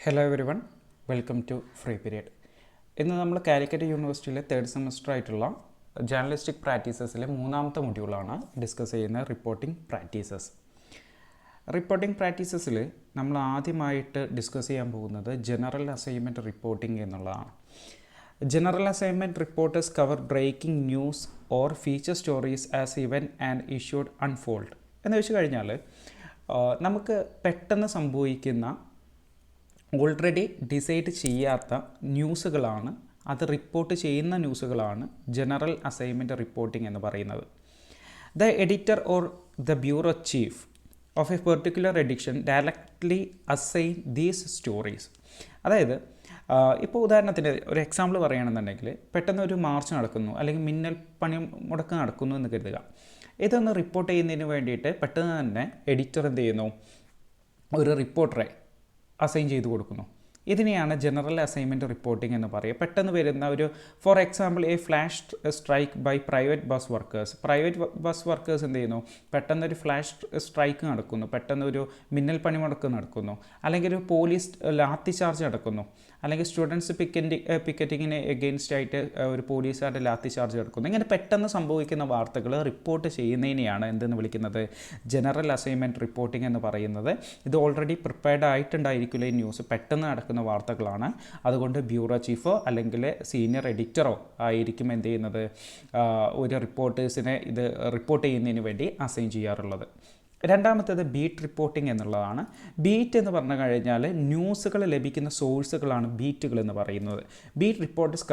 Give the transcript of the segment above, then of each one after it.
Hello everyone, welcome to free period. ഇന്ന് നമ്മൾ കാലിക്കറ്റ് യൂണിവേഴ്സിറ്റിയിലെ തേർഡ് സെമസ്റ്റർ ആയിട്ടുള്ള ജേർണലിസ്റ്റിക് പ്രാക്ടീസസിലെ മൂന്നാമത്തെ മൊഡ്യൂളാണ് ഡിസ്കസ് ചെയ്യുന്ന റിപ്പോർട്ടിംഗ് പ്രാക്ടീസസ്. റിപ്പോർട്ടിംഗ് പ്രാക്ടീസസിൽ നമ്മൾ ആദ്യമായിട്ട് ഡിസ്കസ് ചെയ്യാൻ പോകുന്നത് ജനറൽ അസൈൻമെൻറ്റ് റിപ്പോർട്ടിംഗ് എന്നുള്ളതാണ്. General assignment reporters cover breaking news or feature stories as event and issued unfold എന്ന് വെച്ച് കഴിഞ്ഞാൽ നമുക്ക് പെട്ടെന്ന് സംഭവിക്കുന്ന ഓൾറെഡി ഡിസൈഡ് ചെയ്യാത്ത ന്യൂസുകളാണ്, അത് റിപ്പോർട്ട് ചെയ്യുന്ന ന്യൂസുകളാണ് ജനറൽ അസൈൻമെൻറ്റ് റിപ്പോർട്ടിംഗ് എന്ന് പറയുന്നത്. The editor or the bureau chief of A particular edition directly assign these stories. അതായത് ഇപ്പോൾ ഉദാഹരണത്തിന് ഒരു എക്സാമ്പിൾ പറയുകയാണെന്നുണ്ടെങ്കിൽ, പെട്ടെന്ന് ഒരു മാർച്ച് നടക്കുന്നു അല്ലെങ്കിൽ മിന്നൽ പണി മുടക്ക് നടക്കുന്നു എന്ന് കരുതുക. ഇതൊന്ന് റിപ്പോർട്ട് ചെയ്യുന്നതിന് വേണ്ടിയിട്ട് പെട്ടെന്ന് തന്നെ എഡിറ്റർ എന്ത് ചെയ്യുന്നു, ഒരു റിപ്പോർട്ടറെ അസൈൻ ചെയ്ത് കൊടുക്കുന്നു. ഇതിനെയാണ് ജനറൽ അസൈൻമെൻറ്റ് റിപ്പോർട്ടിംഗ് എന്ന് പറയുക. പെട്ടെന്ന് വരുന്ന ഒരു, for example, a flash strike by private bus workers. Private bus workers എന്ത് ചെയ്യുന്നു, പെട്ടെന്നൊരു ഫ്ലാഷ് സ്ട്രൈക്ക് നടക്കുന്നു, പെട്ടെന്ന് ഒരു മിന്നൽ പണിമുടക്ക് നടക്കുന്നു, അല്ലെങ്കിൽ ഒരു പോലീസ് ലാത്തി ചാർജ് നടക്കുന്നു, അല്ലെങ്കിൽ സ്റ്റുഡൻസ് പിക്കറ്റിങ്ങിന് എഗെയിൻസ്റ്റ് ആയിട്ട് ഒരു പോലീസുകാരുടെ ലാത്തി ചാർജ് നടക്കുന്നു. ഇങ്ങനെ പെട്ടെന്ന് സംഭവിക്കുന്ന വാർത്തകൾ റിപ്പോർട്ട് ചെയ്യുന്നതിനെയാണ് എന്തെന്ന് വിളിക്കുന്നത്, ജനറൽ അസൈൻമെൻറ്റ് റിപ്പോർട്ടിംഗ് എന്ന് പറയുന്നത്. ഇത് ഓൾറെഡി പ്രിപ്പയർഡ് ആയിട്ടുണ്ടായിരിക്കില്ല ഈ ന്യൂസ്, പെട്ടെന്ന് നടക്കുന്ന വാർത്തകളാണ്. അതുകൊണ്ട് ബ്യൂറോ ചീഫോ അല്ലെങ്കിൽ സീനിയർ എഡിറ്ററോ ആയിരിക്കും എന്ത് ചെയ്യുന്നത്, ഒരു റിപ്പോർട്ടേഴ്സിനെ ഇത് റിപ്പോർട്ട് ചെയ്യുന്നതിന് വേണ്ടി അസൈൻ ചെയ്യാറുള്ളത്. രണ്ടാമത്തേത് ബീറ്റ് റിപ്പോർട്ടിംഗ് എന്നുള്ളതാണ്. ബീറ്റ് എന്ന് പറഞ്ഞു കഴിഞ്ഞാൽ ന്യൂസുകൾ ലഭിക്കുന്ന സോഴ്സുകളാണ് ബീറ്റുകൾ എന്ന് പറയുന്നത്. Beat reporters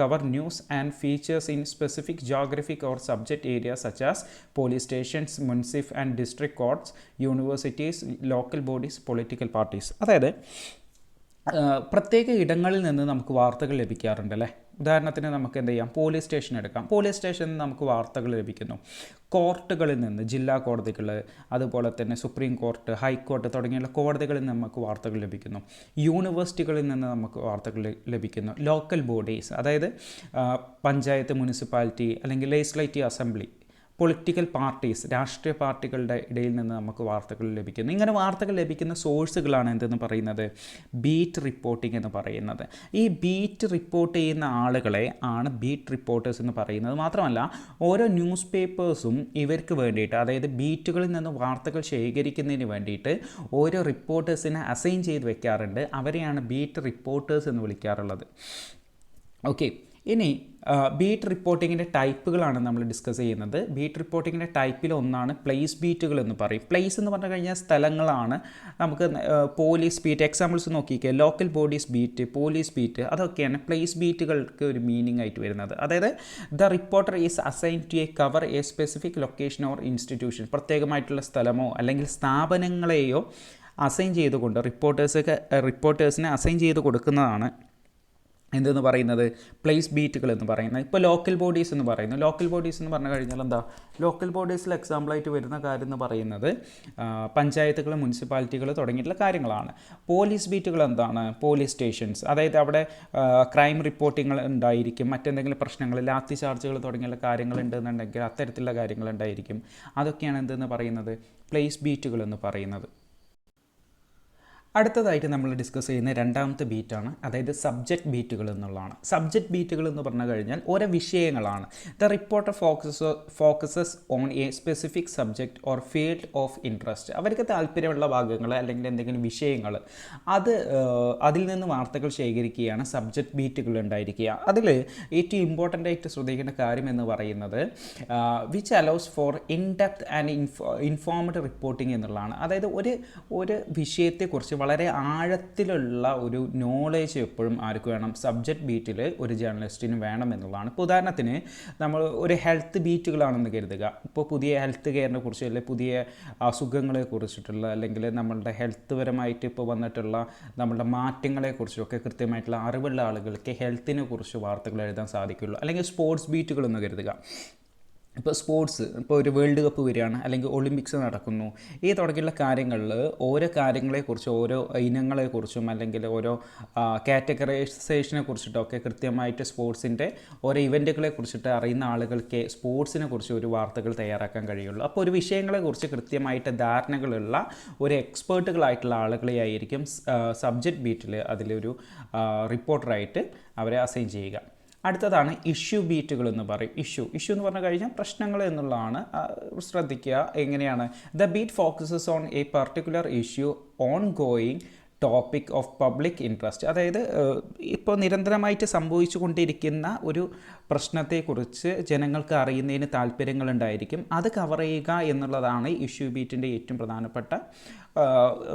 cover news and features in specific geographic or subject area such as police stations, munsif and district കോർട്ട്സ്, universities, local bodies, political parties. അതായത് പ്രത്യേക ഇടങ്ങളിൽ നിന്ന് നമുക്ക് വാർത്തകൾ ലഭിക്കാറുണ്ട് അല്ലേ. ഉദാഹരണത്തിന് നമുക്ക് എന്ത് ചെയ്യാം, പോലീസ് സ്റ്റേഷൻ എടുക്കാം. പോലീസ് സ്റ്റേഷനിൽ നിന്ന് നമുക്ക് വാർത്തകൾ ലഭിക്കുന്നു. കോർട്ടുകളിൽ നിന്ന്, ജില്ലാ കോടതികൾ, അതുപോലെ തന്നെ സുപ്രീം കോർട്ട്, ഹൈക്കോർട്ട് തുടങ്ങിയുള്ള കോടതികളിൽ നിന്ന് നമുക്ക് വാർത്തകൾ ലഭിക്കുന്നു. യൂണിവേഴ്സിറ്റികളിൽ നിന്ന് നമുക്ക് വാർത്തകൾ ലഭിക്കുന്നു. ലോക്കൽ ബോഡീസ്, അതായത് പഞ്ചായത്ത്, മുനിസിപ്പാലിറ്റി അല്ലെങ്കിൽ ലെജിസ്ലേറ്റീവ് അസംബ്ലി, പൊളിറ്റിക്കൽ പാർട്ടീസ്, രാഷ്ട്രീയ പാർട്ടികളുടെ ഇടയിൽ നിന്ന് നമുക്ക് വാർത്തകൾ ലഭിക്കുന്നു. ഇങ്ങനെ വാർത്തകൾ ലഭിക്കുന്ന സോഴ്സുകളാണ് എന്തെന്ന് പറയുന്നത്, ബീറ്റ് റിപ്പോർട്ടിംഗ് എന്ന് പറയുന്നത്. ഈ ബീറ്റ് റിപ്പോർട്ട് ചെയ്യുന്ന ആളുകളെ ആണ് ബീറ്റ് റിപ്പോർട്ടേഴ്സ് എന്ന് പറയുന്നത്. മാത്രമല്ല ഓരോ ന്യൂസ് പേപ്പേഴ്സും ഇവർക്ക് വേണ്ടിയിട്ട്, അതായത് ബീറ്റുകളിൽ നിന്ന് വാർത്തകൾ ശേഖരിക്കുന്നതിന് വേണ്ടിയിട്ട് ഓരോ റിപ്പോർട്ടേഴ്സിനെ അസൈൻ ചെയ്ത് വെക്കാറുണ്ട്. അവരെയാണ് ബീറ്റ് റിപ്പോർട്ടേഴ്സ് എന്ന് വിളിക്കാറുള്ളത്. ഓക്കെ, ഇനി ബീറ്റ് റിപ്പോർട്ടിങ്ങിൻ്റെ ടൈപ്പുകളാണ് നമ്മൾ ഡിസ്കസ് ചെയ്യുന്നത്. ബീറ്റ് റിപ്പോർട്ടിങ്ങിൻ്റെ ടൈപ്പിൽ ഒന്നാണ് പ്ലേസ് ബീറ്റുകൾ എന്ന് പറയും. പ്ലേസ് എന്ന് പറഞ്ഞു കഴിഞ്ഞാൽ സ്ഥലങ്ങളാണ്. നമുക്ക് പോലീസ് ബീറ്റ്, എക്സാമ്പിൾസ് നോക്കിക്കുക, local bodies beat, police beat, അതൊക്കെയാണ് പ്ലേസ് ബീറ്റുകൾക്ക് ഒരു മീനിങ് ആയിട്ട് വരുന്നത്. അതായത് the reporter is assign to a cover a specific location or institution. പ്രത്യേകമായിട്ടുള്ള സ്ഥലമോ അല്ലെങ്കിൽ സ്ഥാപനങ്ങളെയോ അസൈൻ ചെയ്തുകൊണ്ട് റിപ്പോർട്ടേഴ്സിനെ അസൈൻ ചെയ്ത് കൊടുക്കുന്നതാണ് എന്തെന്ന് പറയുന്നത്, പ്ലേസ് ബീറ്റുകൾ എന്ന് പറയുന്നത്. ഇപ്പോൾ ലോക്കൽ ബോഡീസ് എന്ന് പറയുന്നത്, ലോക്കൽ ബോഡീസ് എന്ന് പറഞ്ഞു കഴിഞ്ഞാൽ എന്താ, ലോക്കൽ ബോഡീസിൽ എക്സാമ്പിളായിട്ട് വരുന്ന കാര്യം എന്ന് പറയുന്നത് പഞ്ചായത്തുകൾ, മുനിസിപ്പാലിറ്റികൾ തുടങ്ങിയിട്ടുള്ള കാര്യങ്ങളാണ്. പോലീസ് ബീറ്റുകൾ എന്താണ്, പോലീസ് സ്റ്റേഷൻസ്, അതായത് അവിടെ ക്രൈം റിപ്പോർട്ടിങ്ങൾ ഉണ്ടായിരിക്കും, മറ്റെന്തെങ്കിലും പ്രശ്നങ്ങൾ, ലാത്തി ചാർജുകൾ തുടങ്ങിയുള്ള കാര്യങ്ങൾ ഉണ്ടെന്നുണ്ടെങ്കിൽ അത്തരത്തിലുള്ള കാര്യങ്ങൾ ഉണ്ടായിരിക്കും. അതൊക്കെയാണ് എന്തെന്ന് പറയുന്നത്, പ്ലേസ് ബീറ്റുകൾ എന്ന് പറയുന്നത്. അടുത്തതായിട്ട് നമ്മൾ ഡിസ്കസ് ചെയ്യുന്ന രണ്ടാമത്തെ ബീറ്റാണ്, അതായത് സബ്ജക്റ്റ് ബീറ്റുകൾ എന്നുള്ളതാണ്. സബ്ജക്റ്റ് ബീറ്റുകൾ എന്ന് പറഞ്ഞു കഴിഞ്ഞാൽ ഓരോ വിഷയങ്ങളാണ്. The reporter focuses on A specific subject or field of interest. അവർക്ക് താല്പര്യമുള്ള ഭാഗങ്ങൾ അല്ലെങ്കിൽ എന്തെങ്കിലും വിഷയങ്ങൾ, അതിൽ നിന്ന് വാർത്തകൾ ശേഖരിക്കുകയാണ് സബ്ജക്റ്റ് ബീറ്റുകൾ ഉണ്ടായിരിക്കുക. അതിൽ ഏറ്റവും ഇമ്പോർട്ടൻ്റ് ആയിട്ട് ശ്രദ്ധിക്കേണ്ട കാര്യം എന്ന് പറയുന്നത് which allows for in depth and informed reporting എന്നുള്ളതാണ്. അതായത് ഒരു വിഷയത്തെക്കുറിച്ച് വളരെ ആഴത്തിലുള്ള ഒരു നോളേജ് എപ്പോഴും ആർക്ക് വേണം, സബ്ജക്റ്റ് ബീറ്റിൽ ഒരു ജേർണലിസ്റ്റിന് വേണം എന്നുള്ളതാണ്. ഇപ്പോൾ ഉദാഹരണത്തിന് നമ്മൾ ഒരു ഹെൽത്ത് ബീറ്റുകളാണെന്ന് കരുതുക. ഇപ്പോൾ പുതിയ ഹെൽത്ത് കെയറിനെ കുറിച്ച്, അല്ലെങ്കിൽ പുതിയ അസുഖങ്ങളെ കുറിച്ചിട്ടുള്ള, അല്ലെങ്കിൽ നമ്മളുടെ ഹെൽത്ത് പരമായിട്ട് ഇപ്പോൾ വന്നിട്ടുള്ള നമ്മളുടെ മാറ്റങ്ങളെക്കുറിച്ചൊക്കെ കൃത്യമായിട്ടുള്ള അറിവുള്ള ആളുകൾക്ക് ഹെൽത്തിനെ കുറിച്ച് വാർത്തകൾ എഴുതാൻ സാധിക്കുള്ളൂ. അല്ലെങ്കിൽ സ്പോർട്സ് ബീറ്റുകളെന്ന് കരുതുക. ഇപ്പോൾ സ്പോർട്സ്, ഇപ്പോൾ ഒരു വേൾഡ് കപ്പ് വരികയാണ്, അല്ലെങ്കിൽ ഒളിമ്പിക്സ് നടക്കുന്നു, ഈ തുടങ്ങിയുള്ള കാര്യങ്ങളിൽ ഓരോ കാര്യങ്ങളെക്കുറിച്ചും, ഓരോ ഇനങ്ങളെക്കുറിച്ചും, അല്ലെങ്കിൽ ഓരോ കാറ്റഗറൈസേഷനെ കുറിച്ചിട്ടൊക്കെ കൃത്യമായിട്ട് സ്പോർട്സിൻ്റെ ഓരോ ഇവൻറ്റുകളെ കുറിച്ചിട്ട് അറിയുന്ന ആളുകൾക്ക് സ്പോർട്സിനെ കുറിച്ച് ഒരു വാർത്തകൾ തയ്യാറാക്കാൻ കഴിയുള്ളൂ. അപ്പോൾ ഒരു വിഷയങ്ങളെക്കുറിച്ച് കൃത്യമായിട്ട് ധാരണകളുള്ള ഒരു എക്സ്പേർട്ടുകളായിട്ടുള്ള ആളുകളെ ആയിരിക്കും സബ്ജക്റ്റ് ബീറ്റിൽ അതിലൊരു റിപ്പോർട്ടറായിട്ട് അവരെ അസൈൻ ചെയ്യുക. അടുത്തതാണ് ഇഷ്യൂ ബീറ്റുകൾ എന്ന് പറയും. ഇഷ്യൂ എന്ന് പറഞ്ഞു കഴിഞ്ഞാൽ പ്രശ്നങ്ങൾ എന്നുള്ളതാണ്. ശ്രദ്ധിക്കുക എങ്ങനെയാണ്. The beat focuses on A particular issue on going topic of public interest. അതായത് ഇപ്പോൾ നിരന്തരമായിട്ട് സംഭവിച്ചു കൊണ്ടിരിക്കുന്ന ഒരു പ്രശ്നത്തെക്കുറിച്ച് ജനങ്ങൾക്ക് അറിയുന്നതിന് താല്പര്യങ്ങളുണ്ടായിരിക്കും. അത് കവർ ചെയ്യുക എന്നുള്ളതാണ് ഇഷ്യൂ ബീറ്റിൻ്റെ ഏറ്റവും പ്രധാനപ്പെട്ട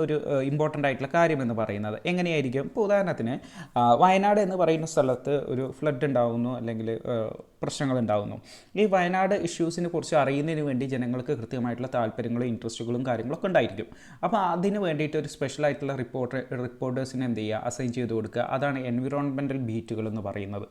ഒരു ഇമ്പോർട്ടൻ്റ് ആയിട്ടുള്ള കാര്യമെന്ന് പറയുന്നത്. എങ്ങനെയായിരിക്കും? ഇപ്പോൾ ഉദാഹരണത്തിന് വയനാട് എന്ന് പറയുന്ന സ്ഥലത്ത് ഒരു ഫ്ലഡ് ഉണ്ടാകുന്നു, അല്ലെങ്കിൽ പ്രശ്നങ്ങളുണ്ടാകുന്നു. ഈ വയനാട് ഇഷ്യൂസിനെ കുറിച്ച് അറിയുന്നതിന് വേണ്ടി ജനങ്ങൾക്ക് കൃത്യമായിട്ടുള്ള താല്പര്യങ്ങളും ഇൻട്രസ്റ്റുകളും കാര്യങ്ങളൊക്കെ ഉണ്ടായിരിക്കും. അപ്പോൾ അതിന് വേണ്ടിയിട്ട് ഒരു സ്പെഷ്യലായിട്ടുള്ള റിപ്പോർട്ടേഴ്സിന് എന്ത് ചെയ്യുക, അസൈൻ ചെയ്ത് കൊടുക്കുക. അതാണ് എൻവിറോൺമെൻറ്റൽ ബീറ്റുകൾ എന്ന് പറയുന്നത്.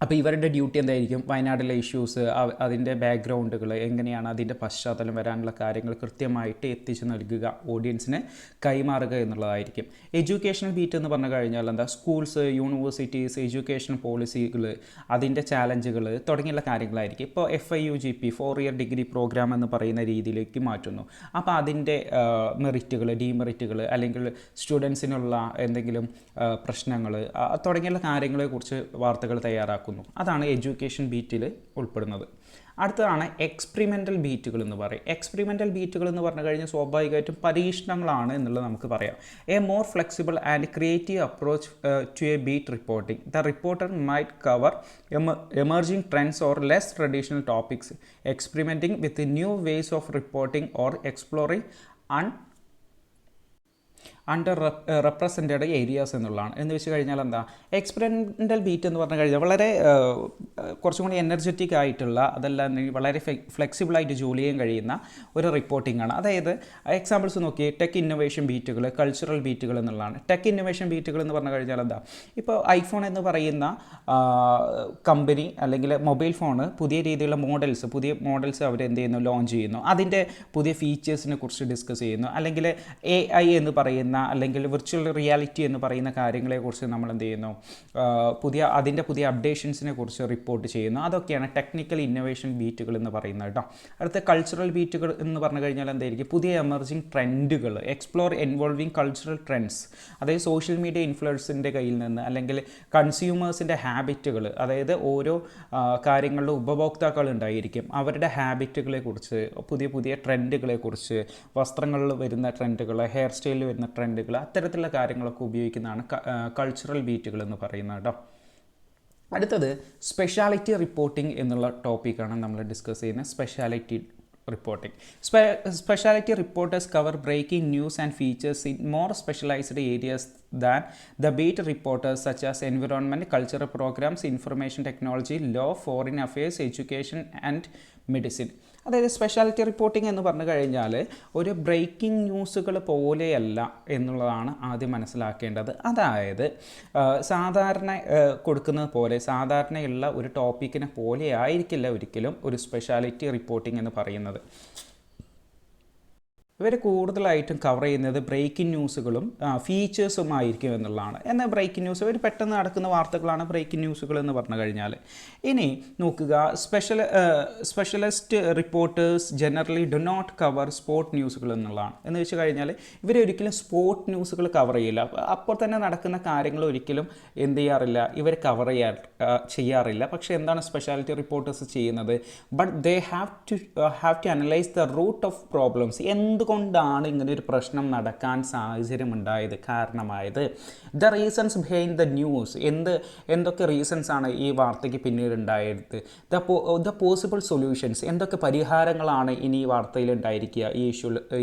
അപ്പോൾ ഇവരുടെ ഡ്യൂട്ടി എന്തായിരിക്കും? വയനാട്ടിലെ ഇഷ്യൂസ്, അതിൻ്റെ ബാക്ക്ഗ്രൗണ്ടുകൾ എങ്ങനെയാണ്, അതിൻ്റെ പശ്ചാത്തലം, വരാനുള്ള കാര്യങ്ങൾ കൃത്യമായിട്ട് എത്തിച്ചു നൽകുക, ഓഡിയൻസിന് കൈമാറുക എന്നുള്ളതായിരിക്കും. എഡ്യൂക്കേഷണൽ ബീറ്റ് എന്ന് പറഞ്ഞു കഴിഞ്ഞാൽ എന്താ? സ്കൂൾസ്, യൂണിവേഴ്സിറ്റീസ്, എഡ്യൂക്കേഷൻ പോളിസികൾ, അതിൻ്റെ ചാലഞ്ചുകൾ തുടങ്ങിയുള്ള കാര്യങ്ങളായിരിക്കും. ഇപ്പോൾ FIUGP 4 ഇയർ ഡിഗ്രി പ്രോഗ്രാം എന്ന് പറയുന്ന രീതിയിലേക്ക് മാറ്റുന്നു. അപ്പോൾ അതിൻ്റെ മെറിറ്റുകൾ, ഡീമെറിറ്റുകൾ, അല്ലെങ്കിൽ സ്റ്റുഡൻസിനുള്ള എന്തെങ്കിലും പ്രശ്നങ്ങൾ തുടങ്ങിയുള്ള കാര്യങ്ങളെക്കുറിച്ച് വാർത്തകൾ തയ്യാറാക്കുന്നു. അതാണ് എഡ്യൂക്കേഷൻ ബീറ്റിൽ ഉൾപ്പെടുന്നത്. അടുത്തതാണ് എക്സ്പെരിമെൻ്റൽ ബീറ്റുകൾ എന്ന് പറയും. എക്സ്പെരിമെൻ്റൽ ബീറ്റുകൾ എന്ന് പറഞ്ഞു കഴിഞ്ഞാൽ സ്വാഭാവികമായിട്ടും പരീക്ഷണങ്ങളാണ് എന്നുള്ളത് നമുക്ക് പറയാം. A more flexible and creative approach to a beat reporting. The reporter might cover emerging trends or less traditional topics, experimenting with new ways of reporting or exploring under represented areas എന്നുള്ളതാണ്. എന്ന് വെച്ച് കഴിഞ്ഞാൽ എന്താ? Experimental beat എന്ന് പറഞ്ഞു കഴിഞ്ഞാൽ വളരെ കുറച്ചും കൂടി എനർജറ്റിക് ആയിട്ടുള്ള, അതല്ല വളരെ ഫ്ലെക്സിബിളായിട്ട് ജോലി ചെയ്യാൻ കഴിയുന്ന ഒരു റിപ്പോർട്ടിംഗ് ആണ്. അതായത് എക്സാമ്പിൾസ് നോക്കി, ടെക് ഇന്നോവേഷൻ ബീറ്റുകൾ, കൾച്ചറൽ ബീറ്റുകൾ എന്നുള്ളതാണ്. ടെക് ഇന്നോവേഷൻ ബീറ്റുകൾ എന്ന് പറഞ്ഞു കഴിഞ്ഞാൽ എന്താ? ഇപ്പോൾ ഐഫോൺ എന്ന് പറയുന്ന കമ്പനി, അല്ലെങ്കിൽ മൊബൈൽ ഫോണ് പുതിയ രീതിയിലുള്ള പുതിയ മോഡൽസ് അവർ എന്ത് ചെയ്യുന്നു? ലോഞ്ച് ചെയ്യുന്നു. അതിൻ്റെ പുതിയ ഫീച്ചേഴ്സിനെ കുറിച്ച് ഡിസ്കസ് ചെയ്യുന്നു. അല്ലെങ്കിൽ AI എന്ന് പറയുന്ന, അല്ലെങ്കിൽ വിർച്വൽ റിയാലിറ്റി എന്ന് പറയുന്ന കാര്യങ്ങളെക്കുറിച്ച് നമ്മൾ എന്ത് ചെയ്യുന്നു? അതിൻ്റെ പുതിയ അപ്ഡേഷൻസിനെ കുറിച്ച് റിപ്പോർട്ട് ചെയ്യുന്നു. അതൊക്കെയാണ് ടെക്നിക്കൽ ഇന്നോവേഷൻ ബീറ്റുകൾ എന്ന് പറയുന്നത് കേട്ടോ. അടുത്ത കൾച്ചറൽ ബീറ്റുകൾ എന്ന് പറഞ്ഞു കഴിഞ്ഞാൽ എന്തായിരിക്കും? പുതിയ എമർജിങ് ട്രെൻഡുകൾ, എക്സ്പ്ലോർ ഇൻവോൾവിങ് കൾച്ചറൽ ട്രെൻഡ്സ്. അതായത് സോഷ്യൽ മീഡിയ ഇൻഫ്ലുവൻസിൻ്റെ കയ്യിൽ നിന്ന്, അല്ലെങ്കിൽ കൺസ്യൂമേഴ്സിൻ്റെ ഹാബിറ്റുകൾ, അതായത് ഓരോ കാര്യങ്ങളിലും ഉപഭോക്താക്കൾ ഉണ്ടായിരിക്കും, അവരുടെ ഹാബിറ്റുകളെക്കുറിച്ച്, പുതിയ ട്രെൻഡുകളെക്കുറിച്ച്, വസ്ത്രങ്ങളിൽ വരുന്ന ട്രെൻഡുകൾ, ഹെയർ സ്റ്റൈലിൽ വരുന്ന ട്രെൻഡുകൾ, അത്തരത്തിലുള്ള കാര്യങ്ങളൊക്കെ ഉപയോഗിക്കുന്നതാണ് കൾച്ചറൽ ബീറ്റുകൾ എന്ന് പറയുന്നത് കേട്ടോ. അടുത്തത് സ്പെഷ്യാലിറ്റി റിപ്പോർട്ടിംഗ് എന്നുള്ള ടോപ്പിക്കാണ് നമ്മൾ ഡിസ്കസ് ചെയ്യുന്നത്. Speciality reporting. Specialty reporters cover breaking news and features in more specialized areas than the beat reporters, such as environment, cultural programs, information technology, law, foreign affairs, education and medicine. അതായത് speciality reporting എന്ന് പറഞ്ഞു കഴിഞ്ഞാൽ ഒരു breaking ന്യൂസുകൾ പോലെയല്ല എന്നുള്ളതാണ് ആദ്യം മനസ്സിലാക്കേണ്ടത്. അതായത് സാധാരണ കൊടുക്കുന്നത് പോലെ, സാധാരണയുള്ള ഒരു ടോപ്പിക്കിനെ പോലെ ആയിരിക്കില്ല ഒരിക്കലും ഒരു സ്പെഷ്യാലിറ്റി റിപ്പോർട്ടിംഗ് എന്ന് പറയുന്നത്. ഇവർ കൂടുതലായിട്ടും കവർ ചെയ്യുന്നത് ബ്രേക്കിംഗ് ന്യൂസുകളും ഫീച്ചേഴ്സുമായിരിക്കും എന്നുള്ളതാണ്. എന്നാൽ ബ്രേക്കിംഗ് ന്യൂസ് ഒരു പെട്ടെന്ന് നടക്കുന്ന വാർത്തകളാണ് ബ്രേക്കിംഗ് ന്യൂസുകൾ എന്ന് പറഞ്ഞു കഴിഞ്ഞാൽ. ഇനി നോക്കുക, specialist reporters generally do not cover sport ന്യൂസുകൾ എന്നുള്ളതാണ്. എന്ന് വെച്ച് കഴിഞ്ഞാൽ ഇവരൊരിക്കലും സ്പോർട്ട് ന്യൂസുകൾ കവർ ചെയ്യില്ല. അപ്പോൾ തന്നെ നടക്കുന്ന കാര്യങ്ങൾ ഒരിക്കലും എന്ത് ചെയ്യാറില്ല, ഇവർ കവർ ചെയ്യാറില്ല. പക്ഷേ എന്താണ് സ്പെഷ്യാലിറ്റി റിപ്പോർട്ടേഴ്സ് ചെയ്യുന്നത്? But they have to analyse the root of problems. എന്തുകൊണ്ടാണ് ഇങ്ങനെ ഒരു പ്രശ്നം നടക്കാൻ സാഹചര്യമുണ്ടായത്, കാരണമായത്, the reasons behind the news, എന്തൊക്കെ റീസൺസ് ആണ് ഈ വാർത്തയ്ക്ക് പിന്നീട് ഉണ്ടായത്, ദ പോസിബിൾ സൊല്യൂഷൻസ്, എന്തൊക്കെ പരിഹാരങ്ങളാണ് ഇനി ഈ വാർത്തയിൽ ഉണ്ടായിരിക്കുക, ഈ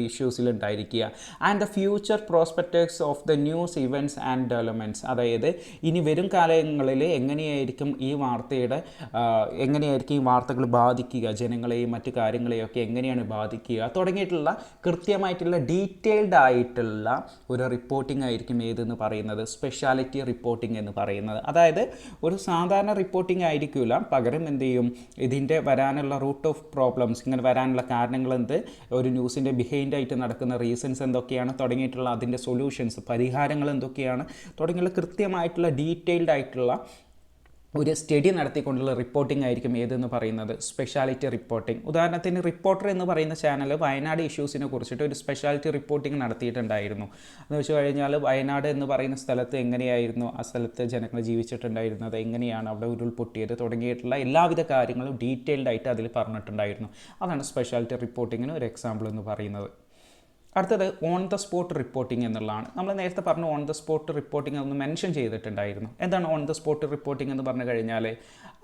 ഇഷ്യൂസിൽ ഉണ്ടായിരിക്കുക, and the future prospectus of the news events and developments. അതായത് ഇനി വരും കാലങ്ങളിൽ എങ്ങനെയായിരിക്കും ഈ വാർത്തകൾ ബാധിക്കുക, ജനങ്ങളെയും മറ്റു കാര്യങ്ങളെയൊക്കെ എങ്ങനെയാണ് ബാധിക്കുക തുടങ്ങിയിട്ടുള്ള കൃത്യമായിട്ടുള്ള ഡീറ്റെയിൽഡ് ആയിട്ടുള്ള ഒരു റിപ്പോർട്ടിംഗ് ആയിരിക്കും ഏതെന്ന് പറയുന്നത് സ്പെഷ്യാലിറ്റി റിപ്പോർട്ടിംഗ് എന്ന് പറയുന്നത്. അതായത് ഒരു സാധാരണ റിപ്പോർട്ടിംഗ് ആയിരിക്കില്ല, പകരം എന്ത് ചെയ്യും, ഇതിൻ്റെ വരാനുള്ള റൂട്ട് ഓഫ് പ്രോബ്ലംസ്, ഇങ്ങനെ വരാനുള്ള കാരണങ്ങൾ എന്ത്, ഒരു ന്യൂസിൻ്റെ ബിഹൈൻഡായിട്ട് നടക്കുന്ന റീസൺസ് എന്തൊക്കെയാണ് തുടങ്ങിയിട്ടുള്ള അതിൻ്റെ സൊല്യൂഷൻസ്, പരിഹാരങ്ങൾ എന്തൊക്കെയാണ് തുടങ്ങിയുള്ള കൃത്യമായിട്ടുള്ള ഡീറ്റെയിൽഡ് ആയിട്ടുള്ള ഒരു സ്റ്റഡി നടത്തിക്കൊണ്ടുള്ള റിപ്പോർട്ടിംഗ് ആയിരിക്കും ഏതെന്ന് പറയുന്നത് സ്പെഷ്യാലിറ്റി റിപ്പോർട്ടിംഗ്. ഉദാഹരണത്തിന് റിപ്പോർട്ടർ എന്ന് പറയുന്ന ചാനൽ വയനാട് ഇഷ്യൂസിനെ കുറിച്ചിട്ട് ഒരു സ്പെഷ്യാലിറ്റി റിപ്പോർട്ടിംഗ് നടത്തിയിട്ടുണ്ടായിരുന്നു. എന്ന് വെച്ച് കഴിഞ്ഞാൽ വയനാട് എന്ന് പറയുന്ന സ്ഥലത്ത് എങ്ങനെയായിരുന്നു ആ സ്ഥലത്ത് ജനങ്ങൾ ജീവിച്ചിട്ടുണ്ടായിരുന്നത്, എങ്ങനെയാണ് അവിടെ ഉരുൾപൊട്ടിയത് തുടങ്ങിയിട്ടുള്ള എല്ലാവിധ കാര്യങ്ങളും ഡീറ്റെയിൽഡ് ആയിട്ട് അതിൽ പറഞ്ഞിട്ടുണ്ടായിരുന്നു. അതാണ് സ്പെഷ്യാലിറ്റി റിപ്പോർട്ടിങ്ങിന് ഒരു എക്സാമ്പിൾ എന്ന് പറയുന്നത്. അടുത്തത് ഓൺ ദ സ്പോട്ട് റിപ്പോർട്ടിംഗ് എന്നുള്ളതാണ്. നമ്മൾ നേരത്തെ പറഞ്ഞു ഓൺ ദ സ്പോട്ട് റിപ്പോർട്ടിംഗ് ഒന്ന് മെൻഷൻ ചെയ്തിട്ടുണ്ടായിരുന്നു. എന്താണ് ഓൺ ദ സ്പോട്ട് റിപ്പോർട്ടിംഗ് എന്ന് പറഞ്ഞു കഴിഞ്ഞാൽ,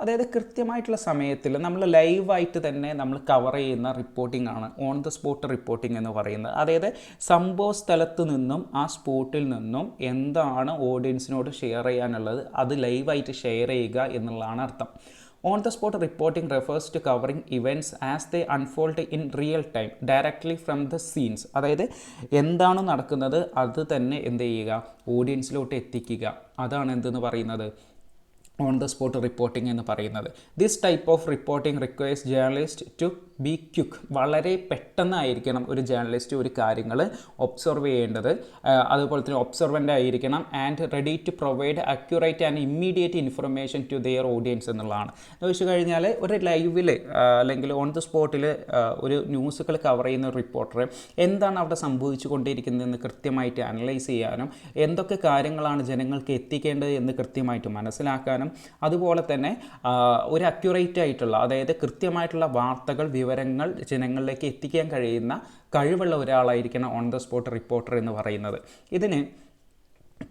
അതായത് കൃത്യമായിട്ടുള്ള സമയത്തിൽ നമ്മൾ ലൈവായിട്ട് തന്നെ നമ്മൾ കവർ ചെയ്യുന്ന റിപ്പോർട്ടിംഗ് ആണ് ഓൺ ദ സ്പോട്ട് റിപ്പോർട്ടിംഗ് എന്ന് പറയുന്നത്. അതായത് സംഭവ സ്ഥലത്ത് നിന്നും ആ സ്പോട്ടിൽ നിന്നും എന്താണ് ഓഡിയൻസിനോട് ഷെയർ ചെയ്യാനുള്ളത് അത് ലൈവായിട്ട് ഷെയർ ചെയ്യുക എന്നുള്ളതാണ് അർത്ഥം. On the spot reporting refers to covering events as they unfold in real time directly from the scenes. അതായത് എന്താണ് നടക്കുന്നത് അത് തന്നെ എന്ത് ചെയ്യുക, ഓഡിയൻസിലോട്ട് എത്തിക്കുക, അതാണ് എന്തെന്ന് പറയുന്നത് ഓൺ ദ സ്പോട്ട് റിപ്പോർട്ടിംഗ് എന്ന് പറയുന്നത്. This type of reporting requires journalist to be quick. വളരെ പെട്ടെന്നായിരിക്കണം ഒരു ജേർണലിസ്റ്റ് ഒരു കാര്യങ്ങൾ ഒബ്സർവ് ചെയ്യേണ്ടത്, അതുപോലെ തന്നെ ഒബ്സർവൻ്റ് ആയിരിക്കണം, and ready to provide accurate and immediate information to their audience എന്നുള്ളതാണ്. എന്ന് വെച്ച് കഴിഞ്ഞാൽ ഒരു ലൈവിൽ അല്ലെങ്കിൽ ഓൺ ദ സ്പോട്ടിൽ ഒരു ന്യൂസുകൾ കവർ ചെയ്യുന്ന ഒരു റിപ്പോർട്ടർ എന്താണ് അവിടെ സംഭവിച്ചു കൊണ്ടിരിക്കുന്നതെന്ന് കൃത്യമായിട്ട് അനലൈസ് ചെയ്യാനും എന്തൊക്കെ കാര്യങ്ങളാണ് ജനങ്ങൾക്ക് എത്തിക്കേണ്ടത് എന്ന് കൃത്യമായിട്ട് മനസ്സിലാക്കാനും അതുപോലെ തന്നെ ഒരു അക്യുറേറ്റ് ആയിട്ടുള്ള, അതായത് കൃത്യമായിട്ടുള്ള വാർത്തകൾ വിവരങ്ങൾ ജനങ്ങളിലേക്ക് എത്തിക്കാൻ കഴിയുന്ന കഴിവുള്ള ഒരാളായിരിക്കണം ഓൺ ദ സ്പോട്ട് റിപ്പോർട്ടർ എന്ന് പറയുന്നത്. ഇതിന്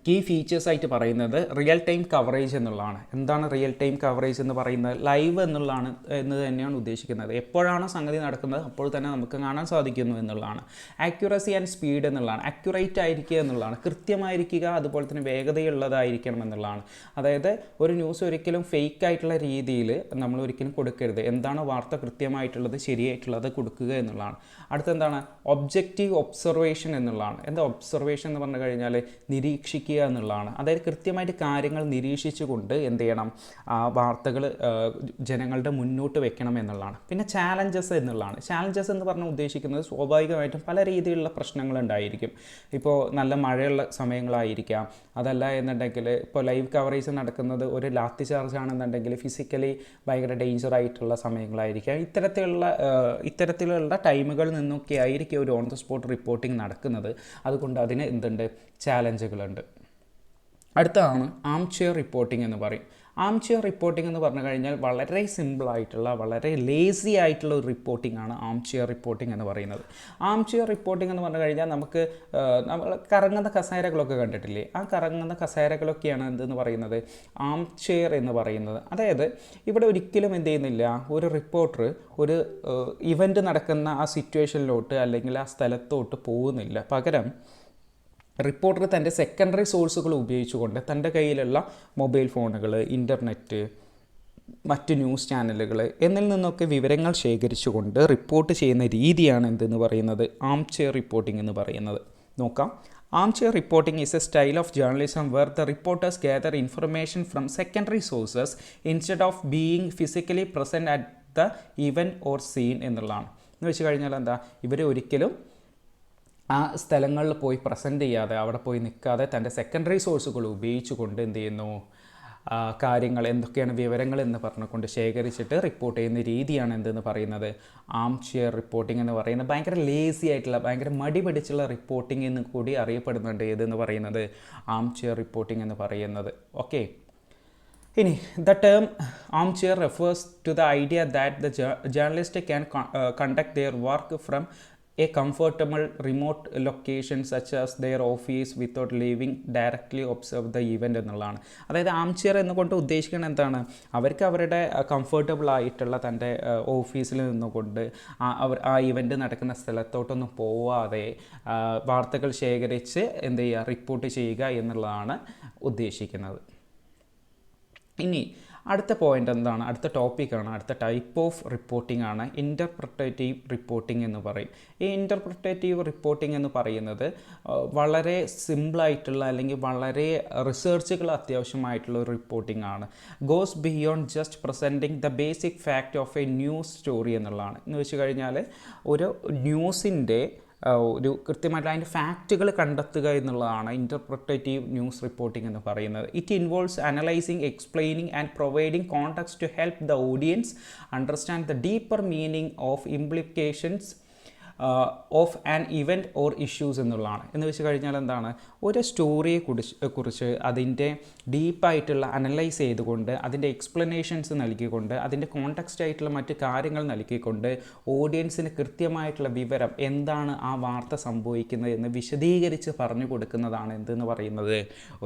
കീ ഫീച്ചേഴ്സ് ആയിട്ട് പറയുന്നത് റിയൽ ടൈം കവറേജ് എന്നുള്ളതാണ്. എന്താണ് റിയൽ ടൈം കവറേജ് എന്ന് പറയുന്നത്? ലൈവ് എന്നുള്ളതാണ് എന്ന് തന്നെയാണ് ഉദ്ദേശിക്കുന്നത്. എപ്പോഴാണോ സംഗതി നടക്കുന്നത് അപ്പോൾ തന്നെ നമുക്ക് കാണാൻ സാധിക്കുന്നു എന്നുള്ളതാണ്. ആക്യുറസി ആൻഡ് സ്പീഡ് എന്നുള്ളതാണ്. ആക്യുറേറ്റ് ആയിരിക്കുക എന്നുള്ളതാണ്, കൃത്യമായിരിക്കുക, അതുപോലെ തന്നെ വേഗതയുള്ളതായിരിക്കണം എന്നുള്ളതാണ്. അതായത് ഒരു ന്യൂസ് ഒരിക്കലും ഫേക്ക് ആയിട്ടുള്ള രീതിയിൽ നമ്മൾ ഒരിക്കലും കൊടുക്കരുത്. എന്താണ് വാർത്ത കൃത്യമായിട്ടുള്ളത് ശരിയായിട്ടുള്ളത് കൊടുക്കുക എന്നുള്ളതാണ്. അടുത്തെന്താണ് ഒബ്ജക്റ്റീവ് ഒബ്സർവേഷൻ എന്നുള്ളതാണ്. എന്താ ഒബ്സർവേഷൻ എന്ന് പറഞ്ഞു കഴിഞ്ഞാൽ നിരീക്ഷിക്കുക എന്നുള്ളതാണ്. അതായത് കൃത്യമായിട്ട് കാര്യങ്ങൾ നിരീക്ഷിച്ചുകൊണ്ട് എന്ത് ചെയ്യണം, ആ വാർത്തകൾ ജനങ്ങളുടെ മുന്നോട്ട് വെക്കണം എന്നുള്ളതാണ്. പിന്നെ ചാലഞ്ചസ് എന്നുള്ളതാണ്. ചാലഞ്ചസ് എന്ന് പറഞ്ഞാൽ ഉദ്ദേശിക്കുന്നത് സ്വാഭാവികമായിട്ടും പല രീതിയിലുള്ള പ്രശ്നങ്ങളുണ്ടായിരിക്കും. ഇപ്പോൾ നല്ല മഴയുള്ള സമയങ്ങളായിരിക്കാം, അതല്ല എന്നുണ്ടെങ്കിൽ ഇപ്പോൾ ലൈവ് കവറേജ് നടക്കുന്നത് ഒരു ലാത്തി ചാർജ് ആണെന്നുണ്ടെങ്കിൽ ഫിസിക്കലി ഭയങ്കര ഡേഞ്ചറായിട്ടുള്ള സമയങ്ങളായിരിക്കാം. ഇത്തരത്തിലുള്ള ടൈമുകളിൽ നിന്നൊക്കെ ആയിരിക്കും ഒരു ഓൺ ദ സ്പോട്ട് റിപ്പോർട്ടിംഗ് നടക്കുന്നത്. അതുകൊണ്ട് അതിന് എന്തുണ്ട്, ചാലഞ്ചുകളുണ്ട്. അടുത്തതാണ് ആം ചെയർ റിപ്പോർട്ടിംഗ് എന്ന് പറയും. ആം ചെയർ റിപ്പോർട്ടിംഗ് എന്ന് പറഞ്ഞു കഴിഞ്ഞാൽ വളരെ സിമ്പിളായിട്ടുള്ള, വളരെ ലേസി ആയിട്ടുള്ള ഒരു റിപ്പോർട്ടിംഗ് ആണ് ആം ചെയർ റിപ്പോർട്ടിംഗ് എന്ന് പറയുന്നത്. ആം ചെയർ റിപ്പോർട്ടിംഗ് എന്ന് പറഞ്ഞു കഴിഞ്ഞാൽ നമുക്ക് നമ്മൾ കറങ്ങുന്ന കസേരകളൊക്കെ കണ്ടിട്ടില്ലേ, ആ കറങ്ങുന്ന കസേരകളൊക്കെയാണ് എന്തെന്ന് പറയുന്നത് ആം ചെയർ എന്ന് പറയുന്നത്. അതായത് ഇവിടെ ഒരിക്കലും എന്ത് ചെയ്യുന്നില്ല, ഒരു റിപ്പോർട്ടർ ഒരു ഇവൻ്റ് നടക്കുന്ന ആ സിറ്റുവേഷനിലോട്ട് അല്ലെങ്കിൽ ആ സ്ഥലത്തോട്ട് പോകുന്നില്ല. പകരം റിപ്പോർട്ടർ തൻ്റെ സെക്കൻഡറി സോഴ്സുകൾ ഉപയോഗിച്ചുകൊണ്ട് തൻ്റെ കയ്യിലുള്ള മൊബൈൽ ഫോണുകൾ, ഇൻ്റർനെറ്റ്, മറ്റ് ന്യൂസ് ചാനലുകൾ എന്നിൽ നിന്നൊക്കെ വിവരങ്ങൾ ശേഖരിച്ചുകൊണ്ട് റിപ്പോർട്ട് ചെയ്യുന്ന രീതിയാണ് എന്തെന്ന് പറയുന്നത് ആം ചെയർ റിപ്പോർട്ടിംഗ് എന്ന് പറയുന്നത്. നോക്കാം. Armchair reporting is a style of journalism where the reporters gather information from secondary sources instead of being physically present at the event or scene എന്നുള്ളതാണ്. എന്ന് വെച്ച് കഴിഞ്ഞാൽ എന്താ, ഇവർ ഒരിക്കലും ആ സ്ഥലങ്ങളിൽ പോയി പ്രസൻറ്റ് ചെയ്യാതെ, അവിടെ പോയി നിൽക്കാതെ തൻ്റെ സെക്കൻഡറി സോഴ്സുകൾ ഉപയോഗിച്ചുകൊണ്ട് എന്ത് ചെയ്യുന്നു, കാര്യങ്ങൾ എന്തൊക്കെയാണ് വിവരങ്ങൾ എന്ന് പറഞ്ഞുകൊണ്ട് ശേഖരിച്ചിട്ട് റിപ്പോർട്ട് ചെയ്യുന്ന രീതിയാണ് എന്തെന്ന് പറയുന്നത് ആം ചെയർ റിപ്പോർട്ടിംഗ് എന്ന് പറയുന്നത്. ഭയങ്കര ലേസി ആയിട്ടുള്ള, ഭയങ്കര മടി പിടിച്ചുള്ള റിപ്പോർട്ടിംഗ് എന്ന് കൂടി അറിയപ്പെടുന്നുണ്ട് ഏതെന്ന് പറയുന്നത് ആം ചെയർ റിപ്പോർട്ടിംഗ് എന്ന് പറയുന്നത്. ഓക്കെ, ഇനി the term armchair refers to the idea that the journalist can conduct their work from a comfortable remote location such as their office without leaving directly observe the event എന്നുള്ളതാണ്. അതായത് ആം chair എന്നുകൊണ്ട് ഉദ്ദേശിക്കുന്നത് എന്താണ്, അവർക്ക് അവരുടെ comfortable ആയിട്ടുള്ള തൻ്റെ ഓഫീസിൽ നിന്നുകൊണ്ട് ആ ഇവൻ്റ് നടക്കുന്ന സ്ഥലത്തോട്ടൊന്നും പോവാതെ വാർത്തകൾ ശേഖരിച്ച് എന്ത് ചെയ്യുക, റിപ്പോർട്ട് ചെയ്യുക എന്നുള്ളതാണ് ഉദ്ദേശിക്കുന്നത്. ഇനി അടുത്ത പോയിൻ്റ് എന്താണ്, അടുത്ത ടോപ്പിക്കാണ്, അടുത്ത ടൈപ്പ് ഓഫ് റിപ്പോർട്ടിംഗ് ആണ് ഇൻ്റർപ്രിറ്റേറ്റീവ് റിപ്പോർട്ടിംഗ് എന്ന് പറയും. ഈ ഇൻ്റർപ്രിറ്റേറ്റീവ് റിപ്പോർട്ടിംഗ് എന്ന് പറയുന്നത് വളരെ സിമ്പിളായിട്ടുള്ള അല്ലെങ്കിൽ വളരെ റിസർച്ചുകൾ അത്യാവശ്യമായിട്ടുള്ള ഒരു റിപ്പോർട്ടിംഗ് ആണ്. Goes beyond just presenting the basic fact of A news story എന്നുള്ളതാണ്. എന്ന് വെച്ച് കഴിഞ്ഞാൽ ഒരു ന്യൂസിൻ്റെ ഒരു കൃത്യമായിട്ട് അതിൻ്റെ ഫാക്റ്റുകൾ കണ്ടെത്തുക എന്നുള്ളതാണ് ഇൻ്റർപ്രിറ്റേറ്റീവ് ന്യൂസ് റിപ്പോർട്ടിംഗ് എന്ന് പറയുന്നത്. It involves analysing, explaining and providing context to help the audience understand the deeper meaning of implications of an event or issues എന്നുള്ളതാണ്. എന്ന് വെച്ച് കഴിഞ്ഞാൽ എന്താണ്, ഒരു സ്റ്റോറിയെ കുറിച്ച് അതിൻ്റെ ഡീപ്പായിട്ടുള്ള അനലൈസ് ചെയ്തുകൊണ്ട് അതിൻ്റെ എക്സ്പ്ലനേഷൻസ് നൽകിക്കൊണ്ട് അതിൻ്റെ കോണ്ടെക്സ്റ്റ് ആയിട്ടുള്ള മറ്റ് കാര്യങ്ങൾ നൽകിക്കൊണ്ട് ഓഡിയൻസിന് കൃത്യമായിട്ടുള്ള വിവരം എന്താണ് ആ വാർത്ത സംഭവിക്കുന്നത് എന്ന് വിശദീകരിച്ച് പറഞ്ഞു കൊടുക്കുന്നതാണ് എന്തെന്ന് പറയുന്നത്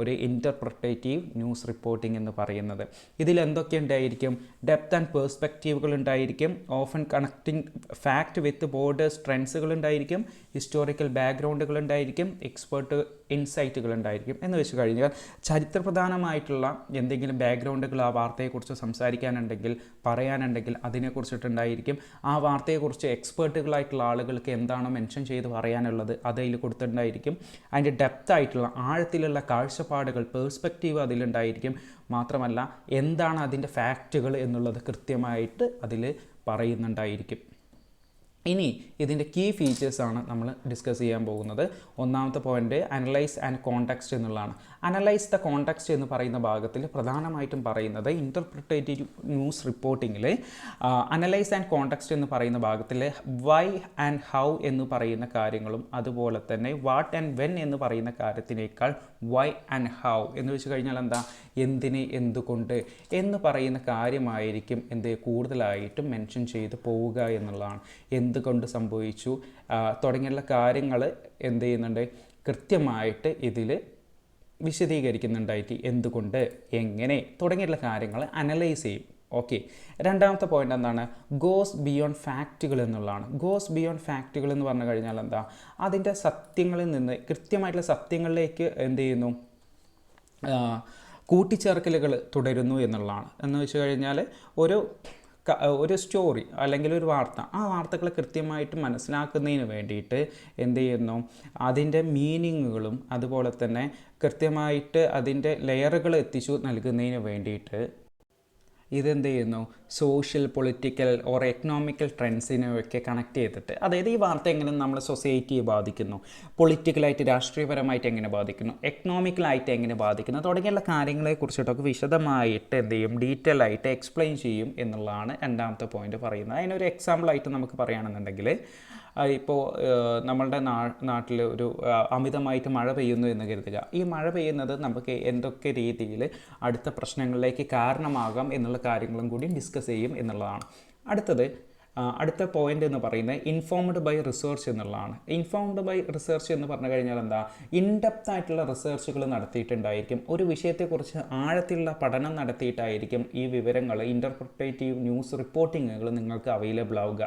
ഒരു ഇൻ്റർപ്രിറ്റേറ്റീവ് ന്യൂസ് റിപ്പോർട്ടിംഗ് എന്ന് പറയുന്നത്. ഇതിൽ എന്തൊക്കെ ഉണ്ടായിരിക്കും, ഡെപ്ത് ആൻഡ് പേഴ്സ്പെക്റ്റീവുകൾ ഉണ്ടായിരിക്കും, often connecting fact with borders ട്രെൻഡ്സുകൾ ഉണ്ടായിരിക്കും, ഹിസ്റ്റോറിക്കൽ ബാക്ക്ഗ്രൗണ്ടുകൾ ഉണ്ടായിരിക്കും, എക്സ്പേർട്ട് ഇൻസൈറ്റുകൾ ഉണ്ടായിരിക്കും. എന്ന് വെച്ച് കഴിഞ്ഞാൽ ചരിത്രപ്രധാനമായിട്ടുള്ള എന്തെങ്കിലും ബാക്ക്ഗ്രൗണ്ടുകൾ ആ വാർത്തയെക്കുറിച്ച് സംസാരിക്കാനുണ്ടെങ്കിൽ പറയാനുണ്ടെങ്കിൽ അതിനെക്കുറിച്ചിട്ടുണ്ടായിരിക്കും. ആ വാർത്തയെക്കുറിച്ച് എക്സ്പേർട്ടുകളായിട്ടുള്ള ആളുകൾക്ക് എന്താണോ മെൻഷൻ ചെയ്ത് പറയാനുള്ളത് അതിൽ കൊടുത്തിട്ടുണ്ടായിരിക്കും. അതിൻ്റെ ഡെപ്തായിട്ടുള്ള ആഴത്തിലുള്ള കാഴ്ചപ്പാടുകൾ, പേഴ്സ്പെക്റ്റീവ് അതിലുണ്ടായിരിക്കും. മാത്രമല്ല എന്താണ് അതിൻ്റെ ഫാക്റ്റുകൾ എന്നുള്ളത് കൃത്യമായിട്ട് അതിൽ പറയുന്നുണ്ടായിരിക്കും. ഇനി ഇതിൻ്റെ കീ ഫീച്ചേഴ്സാണ് നമ്മൾ ഡിസ്കസ് ചെയ്യാൻ പോകുന്നത്. ഒന്നാമത്തെ പോയിൻ്റ് അനലൈസ് ആൻഡ് കോണ്ടെക്സ്റ്റ് എന്നുള്ളതാണ്. അനലൈസ് ദ കോണ്ടെക്സ്റ്റ് എന്ന് പറയുന്ന ഭാഗത്തിൽ പ്രധാനമായിട്ടും പറയുന്നത് interpretative news റിപ്പോർട്ടിങ്ങിൽ analyse and context എന്ന് പറയുന്ന ഭാഗത്തിൽ വൈ ആൻഡ് ഹൗ എന്ന് പറയുന്ന കാര്യങ്ങളും അതുപോലെ തന്നെ വാട്ട് ആൻഡ് വെൻ എന്ന് പറയുന്ന കാര്യത്തിനേക്കാൾ വൈ ആൻഡ് ഹൗ എന്ന് വെച്ച് കഴിഞ്ഞാൽ എന്താ, എന്തിന്, എന്തുകൊണ്ട് എന്ന് പറയുന്ന കാര്യമായിരിക്കും കൂടുതലായിട്ടും മെൻഷൻ ചെയ്ത് പോവുക എന്നുള്ളതാണ്. എന്തുകൊണ്ട് സംഭവിച്ചു തുടങ്ങിയുള്ള കാര്യങ്ങൾ ചെയ്യുന്നുണ്ട് കൃത്യമായിട്ട് ഇതിൽ വിശദീകരിക്കുന്നുണ്ടായിട്ട് എന്തുകൊണ്ട്, എങ്ങനെ തുടങ്ങിയുള്ള കാര്യങ്ങൾ അനലൈസ് ചെയ്യും. ഓക്കെ, രണ്ടാമത്തെ പോയിൻ്റ് എന്താണ്, ഗോസ് ബിയോണ്ട് ഫാക്റ്റുകൾ എന്നുള്ളതാണ്. ഗോസ് ബിയോണ്ട് ഫാക്റ്റുകൾ എന്ന് പറഞ്ഞു കഴിഞ്ഞാൽ എന്താ, അതിൻ്റെ സത്യങ്ങളിൽ നിന്ന് കൃത്യമായിട്ടുള്ള സത്യങ്ങളിലേക്ക് ചെയ്യുന്നു, കൂട്ടിച്ചേർക്കലുകൾ തുടരുന്നു എന്നുള്ളതാണ്. എന്ന് വെച്ച് കഴിഞ്ഞാൽ ഒരു സ്റ്റോറി അല്ലെങ്കിൽ ഒരു വാർത്ത, ആ വാർത്തകൾ കൃത്യമായിട്ട് മനസ്സിലാക്കുന്നതിന് വേണ്ടിയിട്ട് ചെയ്യുന്നു, അതിൻ്റെ മീനിങ്ങുകളും അതുപോലെ തന്നെ കൃത്യമായിട്ട് അതിൻ്റെ ലെയറുകൾ എത്തിച്ചു നൽകുന്നതിന് വേണ്ടിയിട്ട് ചെയ്യുന്നു, സോഷ്യൽ, പൊളിറ്റിക്കൽ ഓർ എക്കണോമിക്കൽ ട്രെൻഡ്സിനെയൊക്കെ കണക്ട് ചെയ്തിട്ട്, അതായത് ഈ വാർത്ത എങ്ങനെ നമ്മുടെ സൊസൈറ്റിയെ ബാധിക്കുന്നു, പൊളിറ്റിക്കലായിട്ട് രാഷ്ട്രീയപരമായിട്ട് എങ്ങനെ ബാധിക്കുന്നു, എക്കണോമിക്കലായിട്ട് എങ്ങനെ ബാധിക്കുന്നു തുടങ്ങിയുള്ള കാര്യങ്ങളെക്കുറിച്ചിട്ടൊക്കെ വിശദമായിട്ട് ഡീറ്റെയിൽ ആയിട്ട് എക്സ്പ്ലെയിൻ ചെയ്യും എന്നുള്ളതാണ് രണ്ടാമത്തെ പോയിന്റ് പറയുന്നത്. അതിനൊരു എക്സാമ്പിളായിട്ട് നമുക്ക് പറയുകയാണെന്നുണ്ടെങ്കിൽ, ഇപ്പോൾ നമ്മളുടെ നാട്ടിൽ ഒരു അമിതമായിട്ട് മഴ പെയ്യുന്നു എന്ന് കരുതുക. ഈ മഴ പെയ്യുന്നത് നമുക്ക് എന്തൊക്കെ രീതിയിൽ അടുത്ത പ്രശ്നങ്ങളിലേക്ക് കാരണമാകാം എന്നുള്ള കാര്യങ്ങളും കൂടി ഡിസ്കസ് ചെയ്യും എന്നുള്ളതാണ്. അടുത്ത പോയിന്റ് എന്ന് പറയുന്നത് ഇൻഫോംഡ് ബൈ റിസർച്ച് എന്നുള്ളതാണ്. ഇൻഫോംഡ് ബൈ റിസർച്ച് എന്ന് പറഞ്ഞു കഴിഞ്ഞാൽ എന്താ, ഇൻഡെപ്ത് ആയിട്ടുള്ള റിസർച്ചുകൾ നടത്തിയിട്ടുണ്ടായിരിക്കും, ഒരു വിഷയത്തെക്കുറിച്ച് ആഴത്തിലുള്ള പഠനം നടത്തിയിട്ടായിരിക്കും ഈ വിവരങ്ങൾ, ഇൻ്റർപ്രിറ്റേറ്റീവ് ന്യൂസ് റിപ്പോർട്ടിങ്ങുകൾ നിങ്ങൾക്ക് അവൈലബിൾ ആവുക.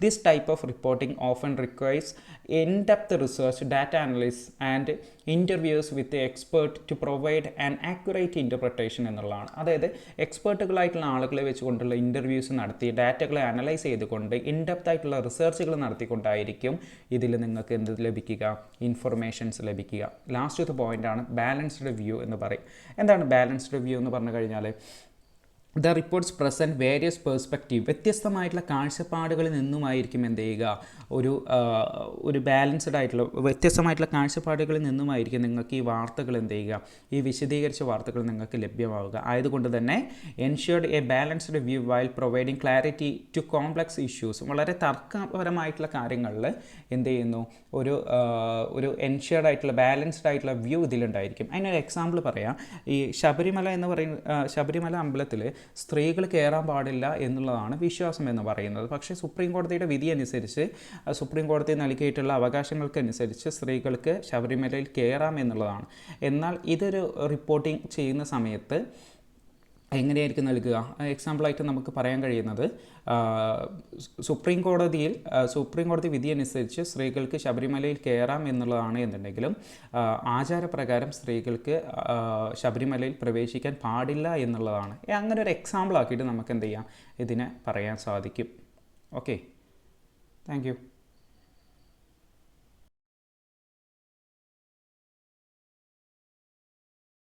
This type of reporting often requires in depth research, data analysis and interviews with expert to provide an accurate interpretation എന്നുള്ളതാണ്. അതായത് എക്സ്പേർട്ടുകളായിട്ടുള്ള ആളുകളെ വെച്ചുകൊണ്ടുള്ള ഇൻ്റർവ്യൂസ് നടത്തി ഡാറ്റകളെ അനലൈസ് ചെയ്തുകൊണ്ട് ഇൻഡെപ്ത് ആയിട്ടുള്ള റിസർച്ചുകൾ നടത്തിക്കൊണ്ടായിരിക്കും ഇതിൽ നിങ്ങൾക്ക് എന്ത് ലഭിക്കുക, ഇൻഫർമേഷൻസ് ലഭിക്കുക. ലാസ്റ്റത്തെ പോയിൻ്റാണ് ബാലൻസ്ഡ് വ്യൂ എന്ന് പറയും. എന്താണ് ബാലൻസ്ഡ് വ്യൂ എന്ന് പറഞ്ഞു കഴിഞ്ഞാൽ, the reports present various perspective, വ്യത്യസ്തമായിട്ടുള്ള കാഴ്ചപ്പാടുകളിൽ നിന്നുമായിരിക്കും ഒരു ബാലൻസ്ഡ് ആയിട്ടുള്ള വ്യത്യസ്തമായിട്ടുള്ള കാഴ്ചപ്പാടുകളിൽ നിന്നുമായിരിക്കും നിങ്ങൾക്ക് ഈ വാർത്തകൾ ഈ വിശദീകരിച്ച വാർത്തകൾ നിങ്ങൾക്ക് ലഭ്യമാവുക. ആയതുകൊണ്ട് തന്നെ ensured a balanced view while providing clarity to complex issues, വളരെ തർക്കപരമായിട്ടുള്ള കാര്യങ്ങളിൽ ഒരു എൻഷ്യൂർഡ് ആയിട്ടുള്ള ബാലൻസ്ഡ് ആയിട്ടുള്ള വ്യൂ ഇതിലുണ്ടായിരിക്കും. അതിനൊരു എക്സാമ്പിൾ പറയാം. ഈ ശബരിമല അമ്പലത്തിൽ സ്ത്രീകൾ കയറാൻ പാടില്ല എന്നുള്ളതാണ് വിശ്വാസം എന്ന് പറയുന്നത്. പക്ഷേ സുപ്രീം കോടതിയുടെ വിധി അനുസരിച്ച്, സുപ്രീം കോടതി നൽകിയിട്ടുള്ള അവകാശങ്ങൾക്കനുസരിച്ച് സ്ത്രീകൾക്ക് ശബരിമലയിൽ കയറാം എന്നുള്ളതാണ്. എന്നാൽ ഇതൊരു റിപ്പോർട്ടിംഗ് ചെയ്യുന്ന സമയത്ത് എങ്ങനെയായിരിക്കും നൽകുക? എക്സാമ്പിളായിട്ട് നമുക്ക് പറയാൻ കഴിയുന്നത്, സുപ്രീം കോടതി വിധി അനുസരിച്ച് സ്ത്രീകൾക്ക് ശബരിമലയിൽ കയറാം എന്നുള്ളതാണ് എന്നുണ്ടെങ്കിലും ആചാരപ്രകാരം സ്ത്രീകൾക്ക് ശബരിമലയിൽ പ്രവേശിക്കാൻ പാടില്ല എന്നുള്ളതാണ്. അങ്ങനെ ഒരു എക്സാമ്പിൾ ആക്കിയിട്ട് നമുക്ക് എന്ത് ചെയ്യാം, ഇതിനെ പറയാൻ സാധിക്കും. Okay, thank you.